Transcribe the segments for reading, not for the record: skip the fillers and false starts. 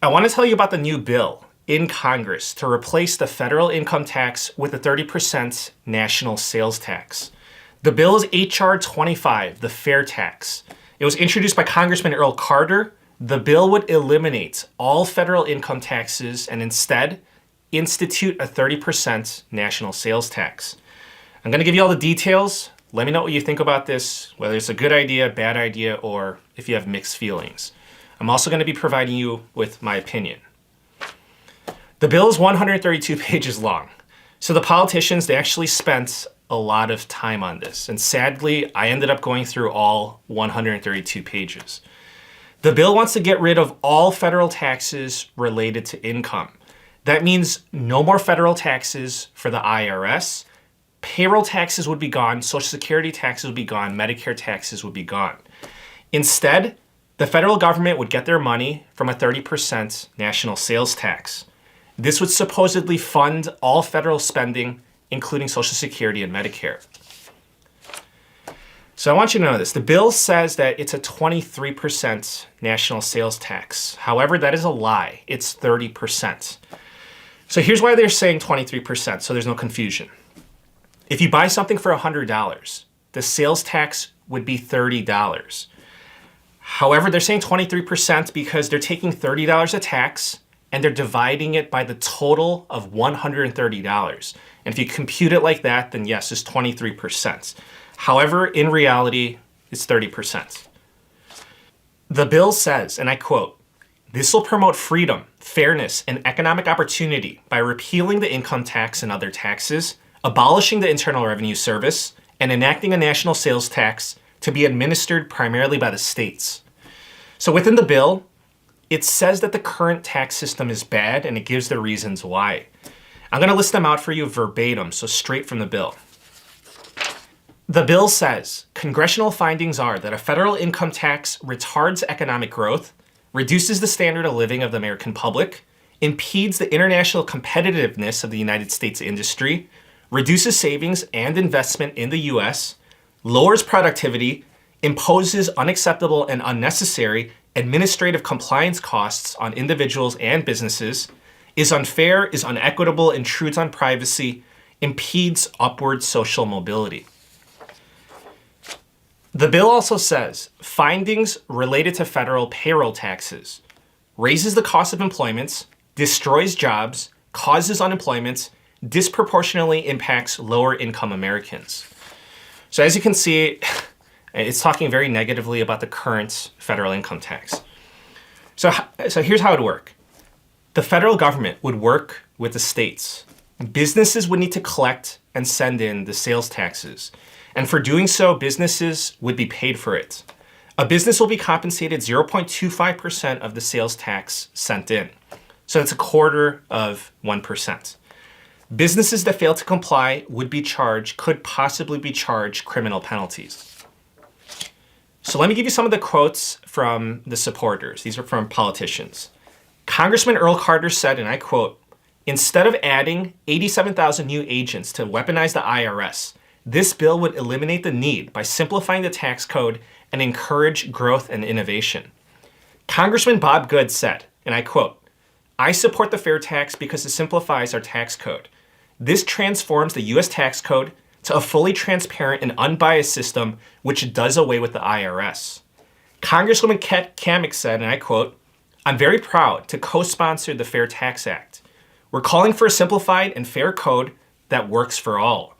I want to tell you about the new bill in Congress to replace the federal income tax with a 30% national sales tax. The bill is H.R. 25, the fair tax. It was introduced by Congressman Earl Carter. The bill would eliminate all federal income taxes and instead institute a 30% national sales tax. I'm going to give you all the details. Let me know what you think about this, whether it's a good idea, bad idea, or if you have mixed feelings. I'm also going to be providing you with my opinion. The bill is 132 pages long. So the politicians, they actually spent a lot of time on this. And sadly, I ended up going through all 132 pages. The bill wants to get rid of all federal taxes related to income. That means no more federal taxes for the IRS. Payroll taxes would be gone, Social Security taxes would be gone, Medicare taxes would be gone. Instead, the federal government would get their money from a 30% national sales tax. This would supposedly fund all federal spending, including Social Security and Medicare. So I want you to know this. The bill says that it's a 23% national sales tax. However, that is a lie. It's 30%. So here's why they're saying 23%, so there's no confusion. If you buy something for $100, the sales tax would be $30. However, they're saying 23% because they're taking $30 of tax and they're dividing it by the total of $130. And if you compute it like that, then yes, it's 23%. However, in reality, it's 30%. The bill says, and I quote, "This will promote freedom, fairness, and economic opportunity by repealing the income tax and other taxes, abolishing the Internal Revenue Service, and enacting a national sales tax to be administered primarily by the states." So within the bill, it says that the current tax system is bad and it gives the reasons why. I'm going to list them out for you verbatim, so straight from the bill. The bill says, congressional findings are that a federal income tax retards economic growth, reduces the standard of living of the American public, impedes the international competitiveness of the United States industry, reduces savings and investment in the US, lowers productivity, imposes unacceptable and unnecessary administrative compliance costs on individuals and businesses, is unfair, is unequitable, intrudes on privacy, impedes upward social mobility. The bill also says findings related to federal payroll taxes raises the cost of employment, destroys jobs, causes unemployment, disproportionately impacts lower income Americans. So as you can see, it's talking very negatively about the current federal income tax. So here's how it would work. The federal government would work with the states. Businesses would need to collect and send in the sales taxes. And for doing so, businesses would be paid for it. A business will be compensated 0.25% of the sales tax sent in. So that's a quarter of 1%. Businesses that fail to comply could possibly be charged criminal penalties. So let me give you some of the quotes from the supporters. These are from politicians. Congressman Earl Carter said, and I quote, "Instead of adding 87,000 new agents to weaponize the IRS, this bill would eliminate the need by simplifying the tax code and encourage growth and innovation." Congressman Bob Good said, and I quote, "I support the fair tax because it simplifies our tax code. This transforms the U.S. tax code to a fully transparent and unbiased system which does away with the IRS." Congresswoman Kat Cammack said, and I quote, "I'm very proud to co-sponsor the Fair Tax Act. We're calling for a simplified and fair code that works for all.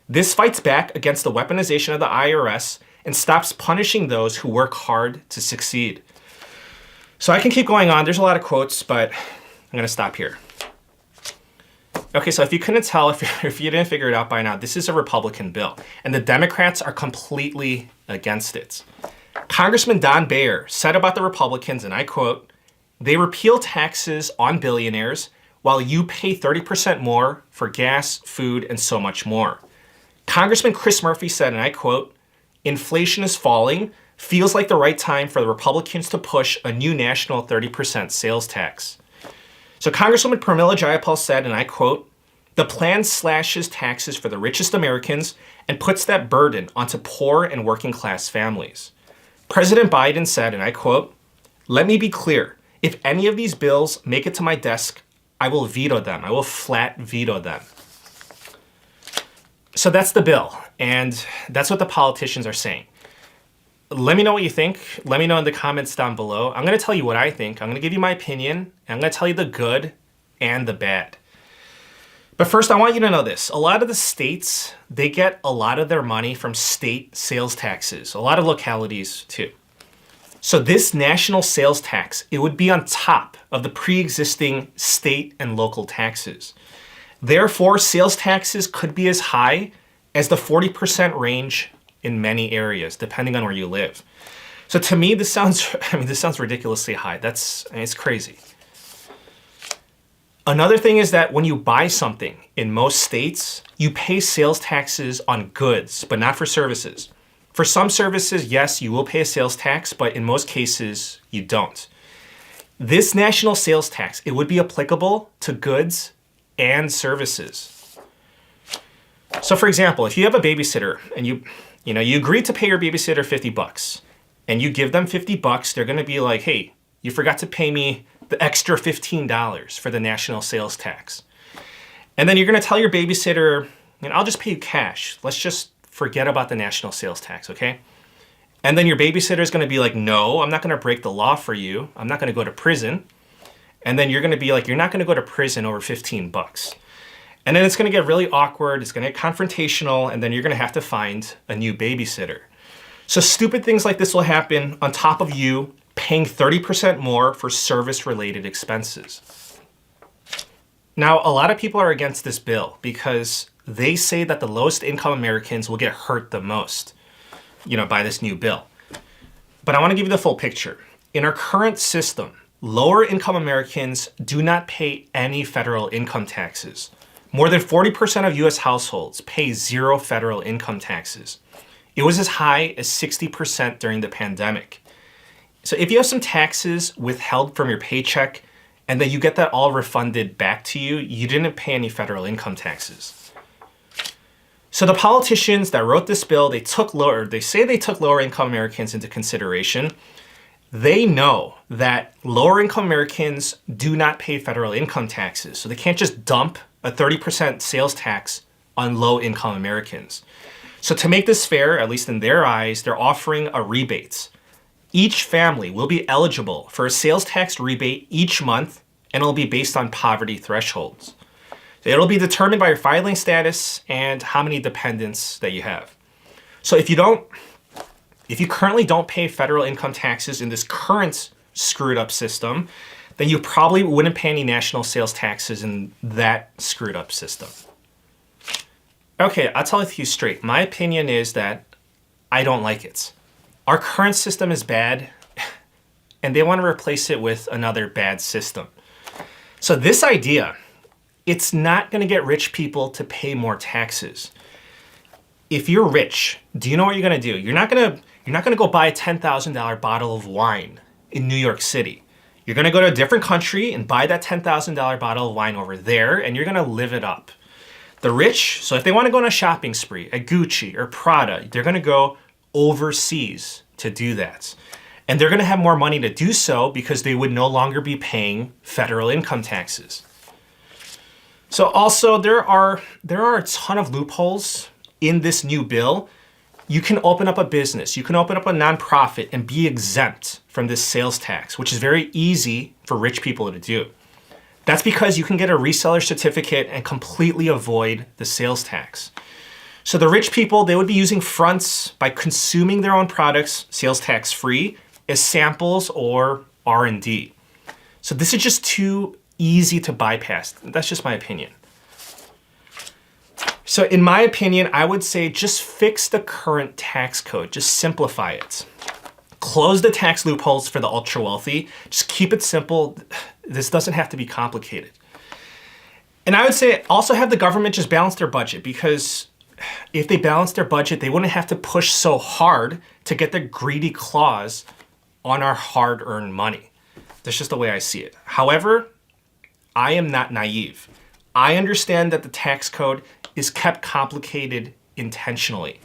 This fights back against the weaponization of the IRS and stops punishing those who work hard to succeed." So I can keep going on. There's a lot of quotes, but I'm going to stop here. Okay, so if you couldn't tell, if you didn't figure it out by now, this is a Republican bill, and the Democrats are completely against it. Congressman Don Beyer said about the Republicans, and I quote, "They repeal taxes on billionaires while you pay 30% more for gas, food, and so much more." Congressman Chris Murphy said, and I quote, "Inflation is falling. Feels like the right time for the Republicans to push a new national 30% sales tax." So Congresswoman Pramila Jayapal said, and I quote, "The plan slashes taxes for the richest Americans and puts that burden onto poor and working class families." President Biden said, and I quote, "Let me be clear. If any of these bills make it to my desk, I will veto them. I will flat veto them. So that's the bill, and that's what the politicians are saying. Let me know what you think. Let me know in the comments down below. I'm going to tell you what I think. I'm going to give you my opinion, and I'm going to tell you the good and the bad. But first, I want you to know this. A lot of the states, they get a lot of their money from state sales taxes, a lot of localities too. So this national sales tax, it would be on top of the pre-existing state and local taxes. Therefore, sales taxes could be as high as the 40% range in many areas, depending on where you live. So to me, this sounds ridiculously high. It's crazy. Another thing is that when you buy something in most states, you pay sales taxes on goods, but not for services. For some services, yes, you will pay a sales tax, but in most cases, you don't. This national sales tax, it would be applicable to goods and services. So for example, if you have a babysitter and you agree to pay your babysitter $50 and you give them $50, they're going to be like, hey, you forgot to pay me the extra $15 for the national sales tax. And then you're going to tell your babysitter, I'll just pay you cash. Let's just forget about the national sales tax, okay? And then your babysitter is going to be like, no, I'm not going to break the law for you. I'm not going to go to prison. And then you're going to be like, you're not going to go to prison over $15. And then it's going to get really awkward. It's going to get confrontational. And then you're going to have to find a new babysitter. So stupid things like this will happen on top of you paying 30% more for service-related expenses. Now, a lot of people are against this bill because they say that the lowest income Americans will get hurt the most, by this new bill. But I want to give you the full picture. In our current system, lower income Americans do not pay any federal income taxes. More than 40% of US households pay zero federal income taxes. It was as high as 60% during the pandemic. So if you have some taxes withheld from your paycheck and then you get that all refunded back to you, you didn't pay any federal income taxes. So the politicians that wrote this bill, they say they took lower income Americans into consideration. They know that lower income Americans do not pay federal income taxes. So they can't just dump a 30% sales tax on low income Americans. So to make this fair, at least in their eyes, they're offering a rebate. Each family will be eligible for a sales tax rebate each month, and it'll be based on poverty thresholds. It'll be determined by your filing status and how many dependents that you have. So if you currently don't pay federal income taxes in this current screwed up system, then you probably wouldn't pay any national sales taxes in that screwed up system. Okay, I'll tell it to you straight. My opinion is that I don't like it. Our current system is bad, and they want to replace it with another bad system. So this idea, it's not going to get rich people to pay more taxes. If you're rich, do you know what you're going to do? You're not going to go buy a $10,000 bottle of wine in New York City. You're going to go to a different country and buy that $10,000 bottle of wine over there, and you're going to live it up. The rich, so if they want to go on a shopping spree at Gucci or Prada, they're going to go overseas to do that. And they're going to have more money to do so because they would no longer be paying federal income taxes. So also there are a ton of loopholes in this new bill. You can open up a business, you can open up a nonprofit and be exempt from this sales tax, which is very easy for rich people to do. That's because you can get a reseller certificate and completely avoid the sales tax. So the rich people, they would be using fronts by consuming their own products, sales tax free, as samples or R&D. So this is just too easy to bypass. That's just my opinion. So in my opinion, I would say just fix the current tax code, just simplify it. Close the tax loopholes for the ultra wealthy, just keep it simple. This doesn't have to be complicated. And I would say also have the government just balance their budget, because if they balance their budget, they wouldn't have to push so hard to get their greedy claws on our hard-earned money. That's just the way I see it. However, I am not naive. I understand that the tax code is kept complicated intentionally.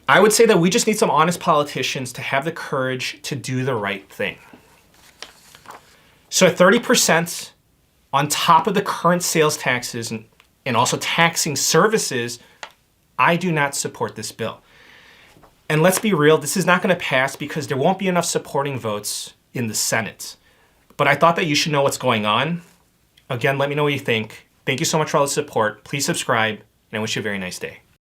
I would say that we just need some honest politicians to have the courage to do the right thing. So at 30% on top of the current sales taxes and also taxing services, I do not support this bill. And let's be real, this is not going to pass because there won't be enough supporting votes in the Senate. But I thought that you should know what's going on. Again, let me know what you think. Thank you so much for all the support. Please subscribe, and I wish you a very nice day.